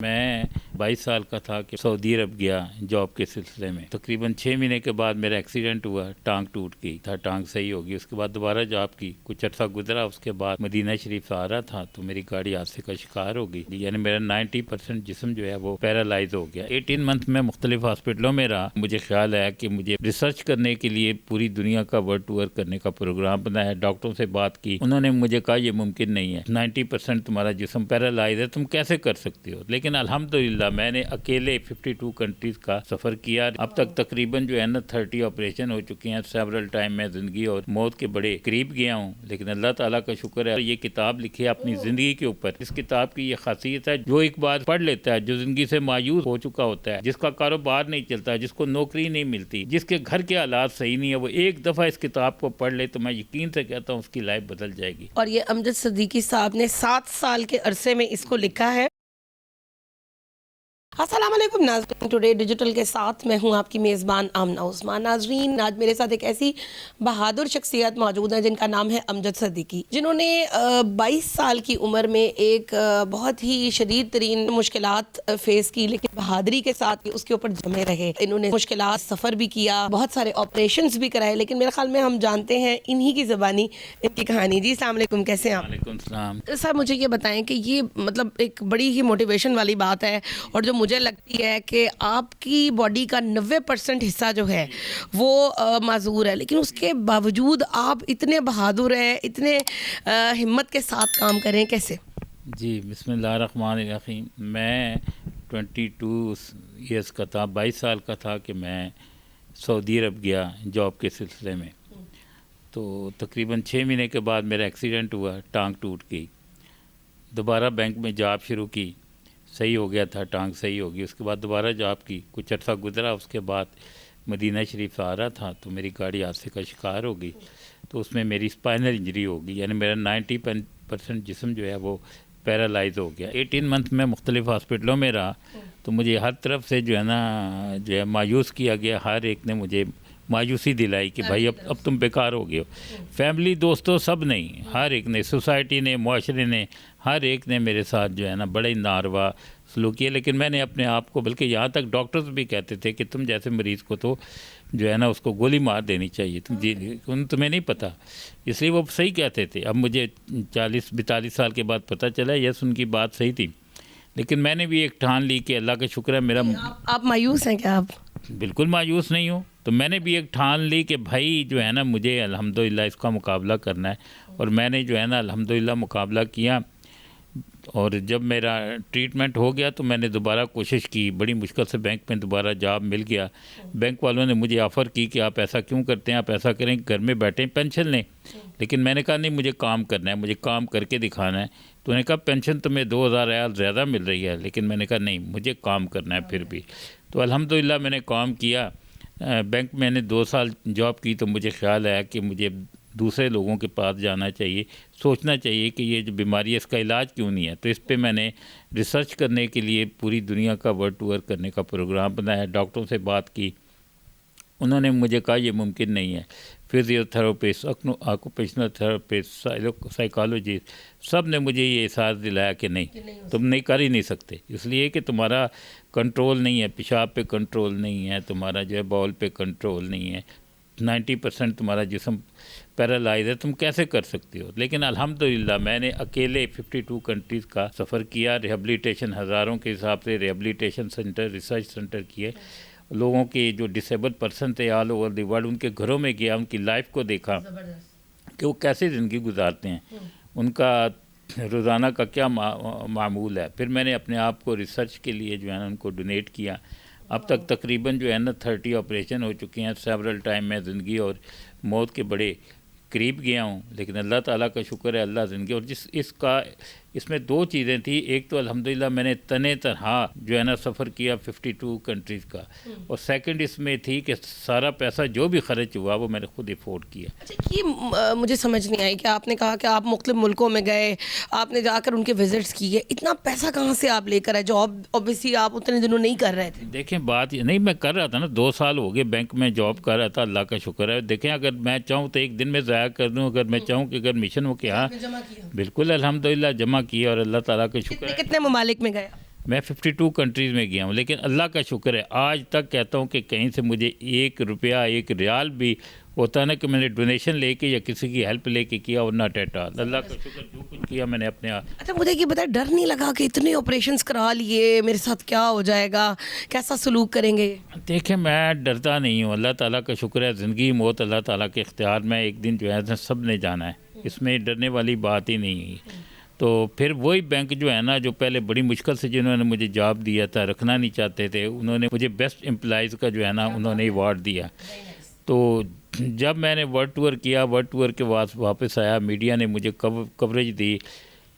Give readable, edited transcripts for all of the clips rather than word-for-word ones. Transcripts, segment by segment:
میں 22 سال کا تھا کہ سعودی عرب گیا جاب کے سلسلے میں. تقریباً 6 مہینے کے بعد میرا ایکسیڈنٹ ہوا, ٹانگ ٹوٹ گئی تھا, ٹانگ صحیح ہوگی. اس کے بعد دوبارہ جاب کی, کچھ عرصہ گزرا. اس کے بعد مدینہ شریف آ رہا تھا تو میری گاڑی حادثے کا شکار ہو گئی, یعنی میرا 90% جسم جو ہے وہ پیرالائز ہو گیا. 18 منتھ میں مختلف ہاسپٹلوں میں رہا. مجھے خیال آیا کہ مجھے ریسرچ کرنے کے لیے پوری دنیا کا ورلڈ ٹور کرنے کا پروگرام بنایا. ڈاکٹروں سے بات کی, انہوں نے مجھے کہا یہ ممکن نہیں ہے, 90% تمہارا جسم پیرالائز ہے, تم کیسے کر سکتے ہو. لیکن الحمدللہ میں نے اکیلے 52 کنٹریز کا سفر کیا. اب تک تقریباً جو ہے نا 30 آپریشن ہو چکے ہیں. سیورل ٹائم میں زندگی اور موت کے بڑے قریب گیا ہوں, لیکن اللہ تعالیٰ کا شکر ہے یہ کتاب لکھی ہے اپنی زندگی کے اوپر. اس کتاب کی یہ خاصیت ہے, جو ایک بار پڑھ لیتا ہے, جو زندگی سے مایوس ہو چکا ہوتا ہے, جس کا کاروبار نہیں چلتا, جس کو نوکری نہیں ملتی, جس کے گھر کے حالات صحیح نہیں ہے, وہ ایک دفعہ اس کتاب کو پڑھ لے تو میں یقین سے کہتا ہوں اس کی لائف بدل جائے گی. اور یہ امجد صدیقی صاحب نے 7 سال کے عرصے میں اس کو لکھا ہے. السلام علیکم ناظرین, ٹوڈے ڈیجیٹل کے ساتھ میں ہوں آپ کی میزبان آمنہ عثمان. ناظرین, آج میرے ساتھ ایک ایسی بہادر شخصیت موجود ہیں جن کا نام ہے امجد صدیقی, جنہوں نے 22 سال کی عمر میں ایک بہت ہی شدید ترین مشکلات فیس کی, لیکن بہادری کے ساتھ اس کے اوپر جمے رہے. انہوں نے مشکلات سفر بھی کیا, بہت سارے آپریشنز بھی کرائے, لیکن میرے خیال میں ہم جانتے ہیں انہی کی زبانی ان کی کہانی. جی السلام علیکم, کیسے ہیں آپ؟ وعلیکم السلام. صاحب مجھے یہ بتائیں کہ یہ مطلب ایک بڑی ہی موٹیویشن والی بات ہے, اور جو مجھے لگتی ہے کہ آپ کی باڈی کا 90% حصہ جو ہے وہ معذور ہے, لیکن اس کے باوجود آپ اتنے بہادر ہیں, اتنے ہمت کے ساتھ کام کریں, کیسے؟ جی بسم اللہ الرحمن الرحیم. میں 22 ایئرس کا تھا, 22 سال کا تھا کہ میں سعودی عرب گیا جاب کے سلسلے میں. تو تقریباً 6 مہینے کے بعد میرا ایکسیڈنٹ ہوا, ٹانگ ٹوٹ گئی. دوبارہ بینک میں جاب شروع کی, صحیح ہو گیا تھا, ٹانگ صحیح ہوگی. اس کے بعد دوبارہ جاب کی, کچھ عرصہ گزرا. اس کے بعد مدینہ شریف آ رہا تھا تو میری گاڑی حادثے کا شکار ہو گئی. تو اس میں میری اسپائنل انجری ہو گئی, یعنی میرا 90% جسم جو ہے وہ پیرالائز ہو گیا. 18 منتھ میں مختلف ہاسپٹلوں میں رہا. تو مجھے ہر طرف سے جو ہے نا مایوس کیا گیا. ہر ایک نے مجھے مایوسی دلائی کہ بھائی اب تم بیکار ہو گئے ہو. فیملی, دوستوں, سب نہیں, ہر ایک نے, سوسائٹی نے, معاشرے نے, ہر ایک نے میرے ساتھ جو ہے نا بڑے ناروا سلوک کیا. لیکن میں نے اپنے آپ کو, بلکہ یہاں تک ڈاکٹرز بھی کہتے تھے کہ تم جیسے مریض کو تو جو ہے نا اس کو گولی مار دینی چاہیے, تمہیں نہیں پتہ. اس لیے وہ صحیح کہتے تھے. اب مجھے 40-42 سال کے بعد پتہ چلا یس ان کی بات صحیح تھی. لیکن میں نے بھی ایک ٹھان لی کہ اللہ کا شکر ہے میرا. آپ مایوس ہیں کیا؟ آپ بالکل مایوس نہیں ہوں. تو میں نے بھی ایک ٹھان لی کہ بھائی جو ہے نا مجھے الحمدللہ اس کا مقابلہ کرنا ہے. اور میں نے جو ہے نا الحمدللہ مقابلہ کیا. اور جب میرا ٹریٹمنٹ ہو گیا تو میں نے دوبارہ کوشش کی, بڑی مشکل سے بینک میں دوبارہ جاب مل گیا. بینک والوں نے مجھے آفر کی کہ آپ ایسا کیوں کرتے ہیں, آپ ایسا کریں گھر میں بیٹھیں پینشن لیں. لیکن میں نے کہا نہیں, مجھے کام کرنا ہے, مجھے کام کر کے دکھانا ہے. تو انہوں نے کہا پینشن تمہیں 2000 ریال زیادہ مل رہی ہے, لیکن میں نے کہا نہیں, مجھے کام کرنا ہے پھر بھی. تو الحمدللہ میں نے کام کیا. بینک میں نے 2 سال جاب کی. تو مجھے خیال آیا کہ مجھے دوسرے لوگوں کے پاس جانا چاہیے, سوچنا چاہیے کہ یہ جو بیماری ہے اس کا علاج کیوں نہیں ہے. تو اس پہ میں نے ریسرچ کرنے کے لیے پوری دنیا کا ورلڈ ٹور کرنے کا پروگرام بنایا. ڈاکٹروں سے بات کی, انہوں نے مجھے کہا یہ ممکن نہیں ہے. Physiotherapist, occupational therapist, psychologist, سب نے مجھے یہ احساس دلایا کہ نہیں, تم نہیں کر ہی نہیں سکتے. اس لیے کہ تمہارا کنٹرول نہیں ہے, پیشاب پہ کنٹرول نہیں ہے, تمہارا جو ہے باول پہ کنٹرول نہیں ہے, 90% تمہارا جسم پیرالائز ہے, تم کیسے کر سکتے ہو. لیکن الحمدللہ میں نے اکیلے 52 کنٹریز کا سفر کیا. ریہیبلیٹیشن ہزاروں کے حساب سے ریہیبلیٹیشن سینٹر, ریسرچ سینٹر کیے. لوگوں کے جو ڈسیبل پرسن تھے آل اوور دی ورلڈ, ان کے گھروں میں گیا, ان کی لائف کو دیکھا کہ وہ کیسے زندگی گزارتے ہیں, ان کا روزانہ کا کیا معمول ہے. پھر میں نے اپنے آپ کو ریسرچ کے لیے جو ہے نا ان کو ڈونیٹ کیا. اب تک تقریباً جو ہے نا 30 آپریشن ہو چکے ہیں. سیورل ٹائم میں زندگی اور موت کے بڑے قریب گیا ہوں, لیکن اللہ تعالیٰ کا شکر ہے, اللہ زندگی. اور اس میں 2 چیزیں تھیں. ایک تو الحمدللہ میں نے تنے تنہا جو ہے نا سفر کیا 52 کنٹریز کا, اور سیکنڈ اس میں تھی کہ سارا پیسہ جو بھی خرچ ہوا وہ میں نے خود افورڈ کیا. اچھا, یہ مجھے سمجھ نہیں آئی کہ آپ نے کہا کہ آپ مختلف ملکوں میں گئے, آپ نے جا کر ان کے وزٹس کیے, اتنا پیسہ کہاں سے آپ لے کر آئے جو اوبیسلی آپ اتنے دنوں نہیں کر رہے تھے؟ دیکھیں بات یہ نہیں, میں کر رہا تھا نا, 2 سال ہو گئے بینک میں جاب کر رہا تھا, اللہ کا شکر ہے. دیکھیں اگر میں چاہوں تو ایک دن میں ضائع کر دوں, اگر میں چاہوں کہ اگر مشن ہو کہ ہاں بالکل الحمدللہ جمع کیا, اور اللہ تعالیٰ کا شکر ہے. کتنے ممالک میں گئے؟ میں 52 کنٹریز میں گیا ہوں، لیکن اللہ کا شکر ہے آج تک کہتا ہوں کہ کہیں سے مجھے 1 روپیہ 1 ریال بھی ہوتا نا کہ میں نے ڈونیشن لے کے یا کسی کی ہیلپ لے کے کیا اور ناٹ ایٹ آل. اللہ کا شکر جو کچھ کیا میں نے اپنے آپ. اچھا مجھے یہ بتائیں، ڈر نہیں لگا کہ اتنے آپریشنس کرا لیے، میرے ساتھ کیا ہو جائے گا، کیسا سلوک کریں گے؟ دیکھیں میں ڈرتا نہیں ہوں، اللہ تعالیٰ کا شکر ہے، زندگی موت اللہ تعالیٰ کے اختیار میں، ایک دن جو ہے سب نے جانا ہے، اس میں ڈرنے والی بات ہی نہیں ہے. تو پھر وہی بینک جو ہے نا جو پہلے بڑی مشکل سے جنہوں نے مجھے جاب دیا تھا، رکھنا نہیں چاہتے تھے، انہوں نے مجھے بیسٹ امپلائیز کا جو ہے نا انہوں نے ایوارڈ دیا. تو جب میں نے ورلڈ ٹور کیا، ورلڈ ٹور کے بعد واپس آیا، میڈیا نے مجھے کوریج دی.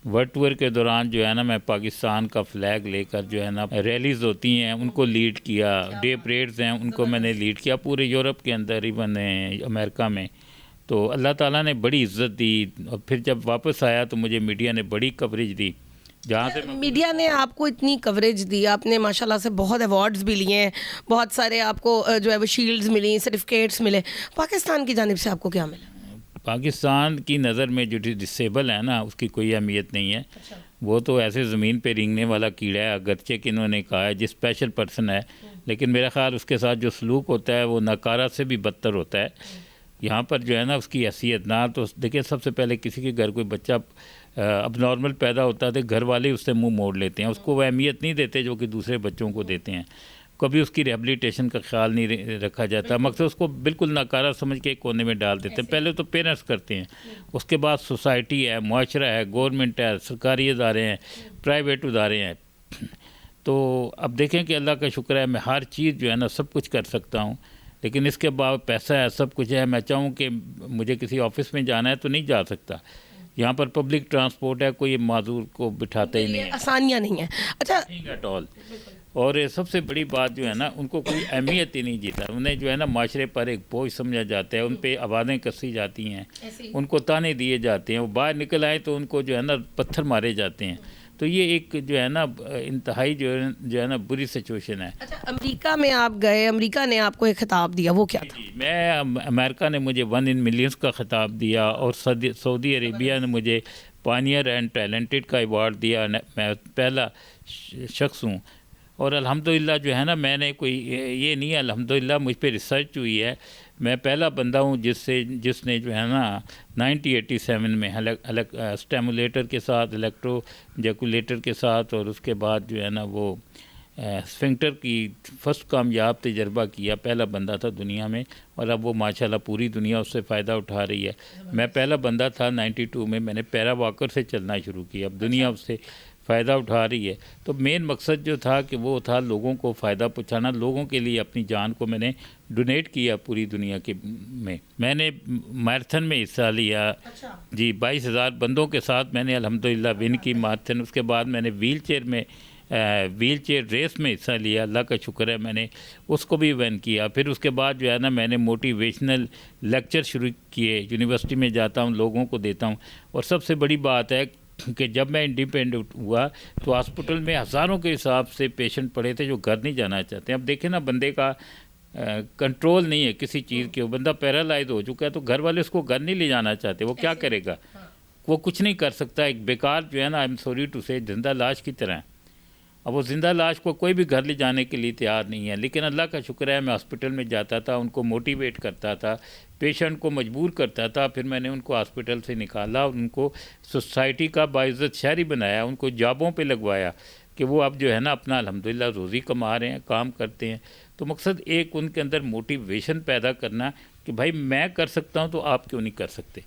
ورلڈ ٹور کے دوران جو ہے نا میں پاکستان کا فلیگ لے کر جو ہے نا ریلیز ہوتی ہیں ان کو لیڈ کیا، ڈے پریڈز ہیں ان کو میں نے لیڈ کیا پورے یورپ کے اندر، ایون امریکہ میں. تو اللہ تعالیٰ نے بڑی عزت دی. اور پھر جب واپس آیا تو مجھے میڈیا نے بڑی کوریج دی. جہاں سے میڈیا نے آپ کو اتنی کوریج دی، آپ نے ماشاءاللہ سے بہت ایوارڈز بھی لیے ہیں، بہت سارے آپ کو جو ہے وہ شیلڈز ملی، سرٹیفکیٹس ملے. پاکستان کی جانب سے آپ کو کیا ملا؟ پاکستان کی نظر میں جو ڈسیبل ہے نا اس کی کوئی اہمیت نہیں ہے. وہ تو ایسے زمین پہ رینگنے والا کیڑا ہے، اگرچہ کہ انہوں نے کہا ہے جس اسپیشل پرسن ہے، لیکن میرا خیال اس کے ساتھ جو سلوک ہوتا ہے وہ ناکارہ سے بھی بدتر ہوتا ہے. یہاں پر جو ہے نا اس کی حیثیت نہ تو دیکھیں، سب سے پہلے کسی کے گھر کوئی بچہ اب نارمل پیدا ہوتا ہے تو گھر والے اس سے منہ موڑ لیتے ہیں، اس کو وہ اہمیت نہیں دیتے جو کہ دوسرے بچوں کو دیتے ہیں. کبھی اس کی ریہیبلیٹیشن کا خیال نہیں رکھا جاتا، مقصد اس کو بالکل ناکارہ سمجھ کے ایک کونے میں ڈال دیتے ہیں. پہلے تو پیرنٹس کرتے ہیں، اس کے بعد سوسائٹی ہے، معاشرہ ہے، گورنمنٹ ہے، سرکاری ادارے ہیں، پرائیویٹ ادارے ہیں. تو اب دیکھیں کہ اللہ کا شکر ہے میں ہر چیز جو ہے نا سب کچھ کر سکتا ہوں، لیکن اس کے بعد پیسہ ہے، سب کچھ ہے. میں چاہوں کہ مجھے کسی آفس میں جانا ہے تو نہیں جا سکتا. یہاں پر پبلک ٹرانسپورٹ ہے، کوئی معذور کو بٹھاتا ہی نہیں ہے، آسانیاں نہیں ہیں. اچھا ایٹ آل. اور سب سے بڑی بات جو ہے نا ان کو کوئی اہمیت ہی نہیں جیتا، انہیں جو ہے نا معاشرے پر ایک بوجھ سمجھا جاتا ہے، ان پہ آوازیں کسی جاتی ہیں، ان کو تانے دیے جاتے ہیں، وہ باہر نکل آئے تو ان کو جو ہے نا پتھر مارے جاتے ہیں. تو یہ ایک جو ہے نا انتہائی جو ہے نا بری سچویشن ہے. اچھا امریکہ میں آپ گئے، امریکہ نے آپ کو ایک خطاب دیا، وہ کیا تھا؟ میں امریکہ نے مجھے 1 in millions کا خطاب دیا، اور سعودی عربیہ نے مجھے پائنیئر اینڈ ٹیلنٹڈ کا ایوارڈ دیا. میں پہلا شخص ہوں. اور الحمدللہ جو ہے نا میں نے کوئی یہ نہیں ہے، الحمدللہ مجھ پہ ریسرچ ہوئی ہے. میں پہلا بندہ ہوں جس نے جو ہے نا 1987 میں اسٹیمولیٹر کے ساتھ، الیکٹرو جیکولیٹر کے ساتھ، اور اس کے بعد جو ہے نا وہ اسفنکٹر کی فرسٹ کامیاب تجربہ کیا. پہلا بندہ تھا دنیا میں، اور اب وہ ماشاءاللہ پوری دنیا اس سے فائدہ اٹھا رہی ہے. میں پہلا بندہ تھا 92 میں نے پیرا واکر سے چلنا شروع کیا. اب دنیا اس سے فائدہ اٹھا رہی ہے. تو مین مقصد جو تھا کہ وہ تھا لوگوں کو فائدہ پہنچانا، لوگوں کے لیے اپنی جان کو میں نے ڈونیٹ کیا پوری دنیا کے میں نے میراتھن میں حصہ لیا جی، 22,000 بندوں کے ساتھ میں نے الحمدللہ ون کی میراتھن. اس کے بعد میں نے ویل چیئر ریس میں حصہ لیا، اللہ کا شکر ہے میں نے اس کو بھی ون کیا. پھر اس کے بعد جو ہے نا میں نے موٹیویشنل لیکچر شروع کیے، یونیورسٹی میں جاتا ہوں، لوگوں کو دیتا ہوں. اور سب سے بڑی بات ہے کہ جب میں انڈیپینڈنٹ ہوا تو ہاسپٹل میں ہزاروں کے حساب سے پیشنٹ پڑے تھے جو گھر نہیں جانا چاہتے. اب دیکھیں نا بندے کا کنٹرول نہیں ہے کسی چیز کے، وہ بندہ پیرالائز ہو چکا ہے تو گھر والے اس کو گھر نہیں لے جانا چاہتے. وہ کیا کرے گا؟ وہ کچھ نہیں کر سکتا. ایک بیکار جو ہے نا، آئی ایم سوری ٹو سے، زندہ لاش کی طرح. اب وہ زندہ لاش کو کوئی بھی گھر لے جانے کے لیے تیار نہیں ہے. لیکن اللہ کا شکر ہے میں ہاسپٹل میں جاتا تھا، ان کو موٹیویٹ کرتا تھا، پیشنٹ کو مجبور کرتا تھا. پھر میں نے ان کو ہاسپٹل سے نکالا اور ان کو سوسائٹی کا باعزت شہری بنایا، ان کو جابوں پہ لگوایا کہ وہ اب جو ہے نا اپنا الحمدللہ روزی کما رہے ہیں، کام کرتے ہیں. تو مقصد ایک ان کے اندر موٹیویشن پیدا کرنا کہ بھائی میں کر سکتا ہوں تو آپ کیوں نہیں کر سکتے.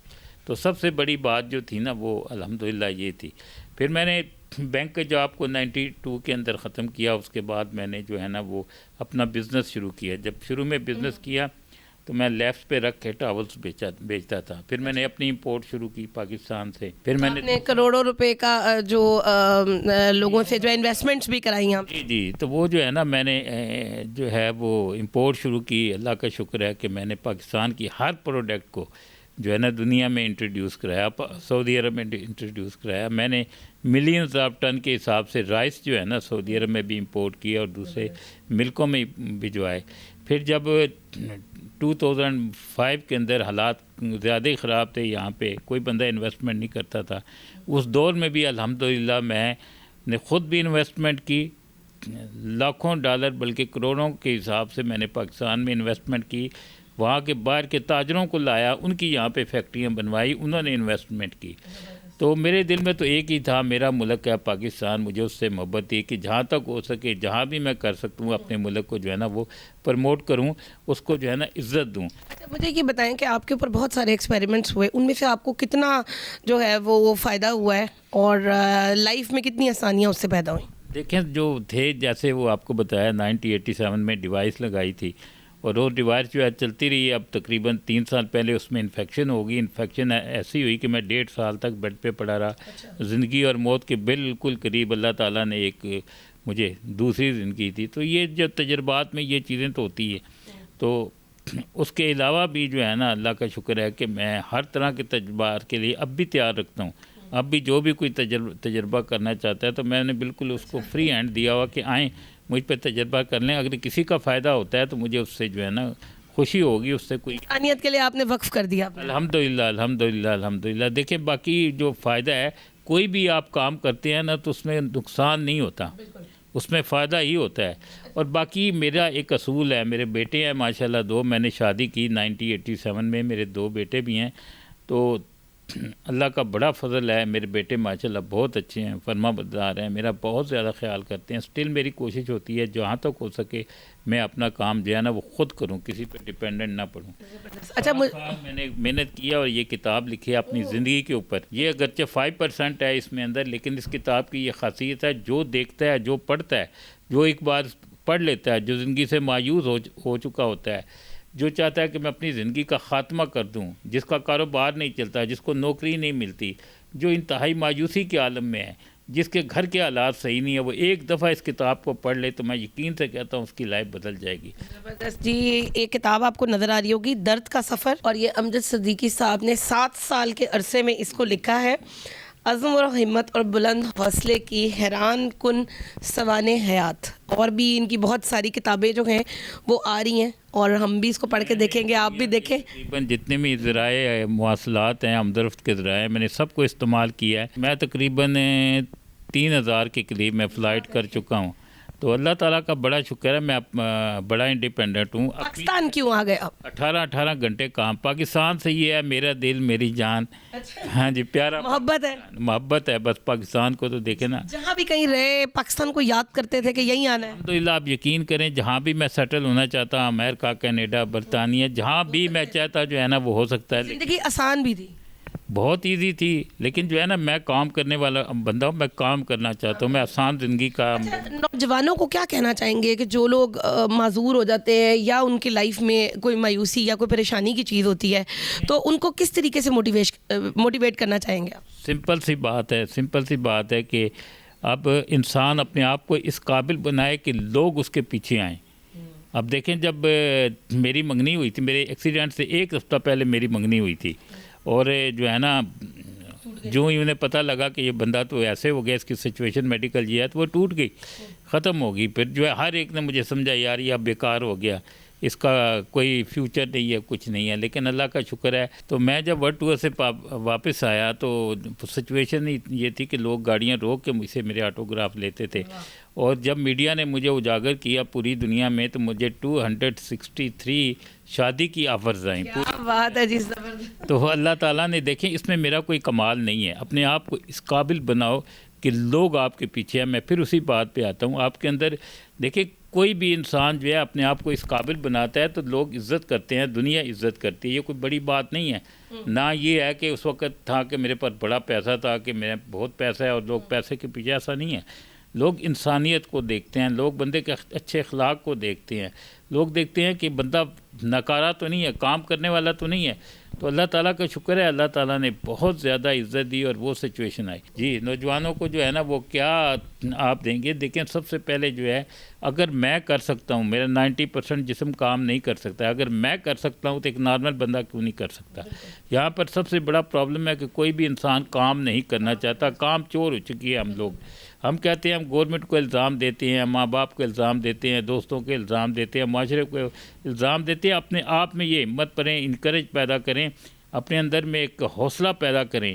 تو سب سے بڑی بات جو تھی نا وہ الحمدللہ یہ تھی. پھر میں نے بینک کے جاب کو 92 کے اندر ختم کیا. اس کے بعد میں نے جو ہے نا وہ اپنا بزنس شروع کیا. جب شروع میں بزنس کیا تو میں لیفٹ پہ رکھ کے ٹاولز بیچتا تھا. پھر میں نے اپنی امپورٹ شروع کی پاکستان سے. پھر میں نے کروڑوں روپے کا جو لوگوں سے جو انویسٹمنٹس بھی کرائی ہیں. جی تو وہ جو ہے نا میں نے جو ہے وہ امپورٹ شروع کی. اللہ کا شکر ہے کہ میں نے پاکستان کی ہر پروڈکٹ کو جو ہے نا دنیا میں انٹروڈیوس کرایا، سعودی عرب میں انٹروڈیوس کرایا. میں نے ملینز آف ٹن کے حساب سے رائس جو ہے نا سعودی عرب میں بھی امپورٹ کیا اور دوسرے ملکوں میں بھجوائے. پھر جب 2005 کے اندر حالات زیادہ خراب تھے، یہاں پہ کوئی بندہ انویسٹمنٹ نہیں کرتا تھا. اس دور میں بھی الحمدللہ میں نے خود بھی انویسٹمنٹ کی، لاکھوں ڈالر بلکہ کروڑوں کے حساب سے میں نے پاکستان میں انویسٹمنٹ کی، وہاں کے باہر کے تاجروں کو لایا، ان کی یہاں پہ فیکٹریاں بنوائی، انہوں نے انویسٹمنٹ کی۔ تو میرے دل میں تو ایک ہی تھا، میرا ملک ہے پاکستان، مجھے اس سے محبت تھی کہ جہاں تک ہو سکے، جہاں بھی میں کر سکتا ہوں اپنے ملک کو جو ہے نا وہ پروموٹ کروں، اس کو جو ہے نا عزت دوں۔ اچھا مجھے یہ بتائیں کہ آپ کے اوپر بہت سارے ایکسپیریمنٹس ہوئے، ان میں سے آپ کو کتنا جو ہے وہ فائدہ ہوا ہے اور لائف میں کتنی آسانیاں اس سے پیدا ہوئیں؟ دیکھیں جو تھے، جیسے وہ آپ کو بتایا 1987 میں ڈیوائس لگائی تھی، اور وہ ڈیوائس جو ہے چلتی رہی، اب تقریباً 3 سال پہلے اس میں انفیکشن ہوگی، انفیکشن ایسی ہوئی کہ میں 1.5 سال تک بیڈ پہ پڑا رہا، زندگی اور موت کے بالکل قریب اللہ تعالیٰ نے ایک مجھے دوسری زندگی تھی۔ تو یہ جو تجربات میں یہ چیزیں تو ہوتی ہے، تو اس کے علاوہ بھی جو ہے نا اللہ کا شکر ہے کہ میں ہر طرح کے تجربات کے لیے اب بھی تیار رکھتا ہوں۔ اب بھی جو بھی کوئی تجربہ کرنا چاہتا ہے تو میں نے بالکل اس کو فری ہینڈ دیا ہوا کہ آئیں مجھ پہ تجربہ کر لیں، اگر کسی کا فائدہ ہوتا ہے تو مجھے اس سے جو ہے نا خوشی ہوگی، اس سے کوئی انسانیت کے لیے آپ نے وقف کر دیا۔ الحمدللہ الحمدللہ الحمدللہ۔ دیکھیں باقی جو فائدہ ہے، کوئی بھی آپ کام کرتے ہیں نا تو اس میں نقصان نہیں ہوتا، اس میں فائدہ ہی ہوتا ہے۔ اور باقی میرا ایک اصول ہے، میرے بیٹے ہیں ماشاءاللہ 2، میں نے شادی کی 1987 میں، میرے 2 بیٹے بھی ہیں، تو اللہ کا بڑا فضل ہے، میرے بیٹے ماشاءاللہ بہت اچھے ہیں، فرما بردار ہیں، میرا بہت زیادہ خیال کرتے ہیں۔ سٹل میری کوشش ہوتی ہے جہاں تک ہو سکے میں اپنا کام جو ہے نا وہ خود کروں، کسی پہ ڈیپینڈنٹ نہ پڑوں۔ اچھا میں نے محنت کیا اور یہ کتاب لکھی ہے اپنی زندگی کے اوپر۔ یہ اگرچہ 5% ہے اس میں اندر، لیکن اس کتاب کی یہ خاصیت ہے، جو دیکھتا ہے، جو پڑھتا ہے، جو ایک بار پڑھ لیتا ہے، جو زندگی سے مایوس ہو چکا ہوتا ہے، جو چاہتا ہے کہ میں اپنی زندگی کا خاتمہ کر دوں، جس کا کاروبار نہیں چلتا، جس کو نوکری نہیں ملتی، جو انتہائی مایوسی کے عالم میں ہے، جس کے گھر کے حالات صحیح نہیں ہے، وہ ایک دفعہ اس کتاب کو پڑھ لے تو میں یقین سے کہتا ہوں اس کی لائف بدل جائے گی۔ زبردست جی، ایک کتاب آپ کو نظر آ رہی ہوگی، درد کا سفر، اور یہ امجد صدیقی صاحب نے 7 سال کے عرصے میں اس کو لکھا ہے۔ عزم اور ہمت اور بلند حوصلے کی حیران کن سوانح حیات، اور بھی ان کی بہت ساری کتابیں جو ہیں وہ آ رہی ہیں، اور ہم بھی اس کو پڑھ کے دیکھیں گے، آپ بھی دیکھیں۔ تقریباً جتنے بھی ذرائع مواصلات ہیں، ہمدرد کے ذرائع، میں نے سب کو استعمال کیا ہے۔ میں تقریباً 3000 کے قریب میں فلائٹ کر چکا ہوں، تو اللہ تعالیٰ کا بڑا شکر ہے، میں بڑا انڈیپینڈنٹ ہوں۔ پاکستان کیوں آ گئے آپ؟ 18 گھنٹے کام پاکستان سے، یہ ہے میرا دل میری جان۔ ہاں جی، پیارا محبت ہے، محبت ہے بس پاکستان کو، تو دیکھیں نا جہاں بھی کہیں رہے پاکستان کو یاد کرتے تھے کہ یہیں آنا ہے۔ الحمدللہ آپ یقین کریں، جہاں بھی میں سیٹل ہونا چاہتا ہوں، امریکہ، کینیڈا، برطانیہ، جہاں بھی میں چاہتا جو ہے نا وہ ہو سکتا ہے۔ زندگی آسان بھی تھی، بہت ایزی تھی، لیکن جو ہے نا میں کام کرنے والا بندہ ہوں، میں کام کرنا چاہتا ہوں، میں آسان زندگی کا۔ نوجوانوں کو کیا کہنا چاہیں گے کہ جو لوگ معذور ہو جاتے ہیں یا ان کی لائف میں کوئی مایوسی یا کوئی پریشانی کی چیز ہوتی ہے، تو ان کو کس طریقے سے موٹیویٹ کرنا چاہیں گے آپ؟ سمپل سی بات ہے کہ اب انسان اپنے آپ کو اس قابل بنائے کہ لوگ اس کے پیچھے آئیں۔ اب دیکھیں، جب میری منگنی ہوئی تھی، میرے ایکسیڈنٹ سے 1 ہفتہ پہلے میری منگنی ہوئی تھی، اور جو ہے نا جو ہی انہیں پتہ لگا کہ یہ بندہ تو ایسے ہو گیا، اس کی سچویشن میڈیکل یہ ہے، تو وہ ٹوٹ گئی، ختم ہو گئی۔ پھر جو ہے ہر ایک نے مجھے سمجھا یار یہ اب بیکار ہو گیا، اس کا کوئی فیوچر نہیں ہے، کچھ نہیں ہے، لیکن اللہ کا شکر ہے۔ تو میں جب ورلڈ ٹور سے واپس آیا تو سچویشن یہ تھی کہ لوگ گاڑیاں روک کے مجھ سے میرے آٹوگراف لیتے تھے، اور جب میڈیا نے مجھے اجاگر کیا پوری دنیا میں تو مجھے 263 شادی کی آفرز آئیں۔ کیا بات ہے جی، زبردست۔ تو اللہ تعالیٰ نے، دیکھیں اس میں میرا کوئی کمال نہیں ہے، اپنے آپ کو اس قابل بناؤ کہ لوگ آپ کے پیچھے ہیں۔ میں پھر اسی بات پہ آتا ہوں، آپ کے اندر دیکھیں کوئی بھی انسان جو ہے اپنے آپ کو اس قابل بناتا ہے تو لوگ عزت کرتے ہیں، دنیا عزت کرتی ہے، یہ کوئی بڑی بات نہیں ہے۔ نہ یہ ہے کہ اس وقت تھا کہ میرے پاس بڑا پیسہ تھا، کہ میرے بہت پیسہ ہے اور لوگ پیسے کے پیچھے، ایسا نہیں ہے۔ لوگ انسانیت کو دیکھتے ہیں، لوگ بندے کے اچھے اخلاق کو دیکھتے ہیں، لوگ دیکھتے ہیں کہ بندہ ناکارہ تو نہیں ہے، کام کرنے والا تو نہیں ہے۔ تو اللہ تعالیٰ کا شکر ہے، اللہ تعالیٰ نے بہت زیادہ عزت دی اور وہ سچویشن آئی۔ جی، نوجوانوں کو جو ہے نا وہ کیا آپ دیں گے؟ دیکھیں سب سے پہلے جو ہے، اگر میں کر سکتا ہوں، میرا 90% جسم کام نہیں کر سکتا، اگر میں کر سکتا ہوں تو ایک نارمل بندہ کیوں نہیں کر سکتا؟ یہاں پر سب سے بڑا پرابلم ہے کہ کوئی بھی انسان کام نہیں کرنا چاہتا، کام چور ہو چکی ہے ہم لوگ۔ ہم کہتے ہیں، ہم گورنمنٹ کو الزام دیتے ہیں، ماں باپ کو الزام دیتے ہیں، دوستوں کو الزام دیتے ہیں، معاشرے کو الزام دیتے ہیں، اپنے آپ میں یہ ہمت کریں، انکریج پیدا کریں، اپنے اندر میں ایک حوصلہ پیدا کریں۔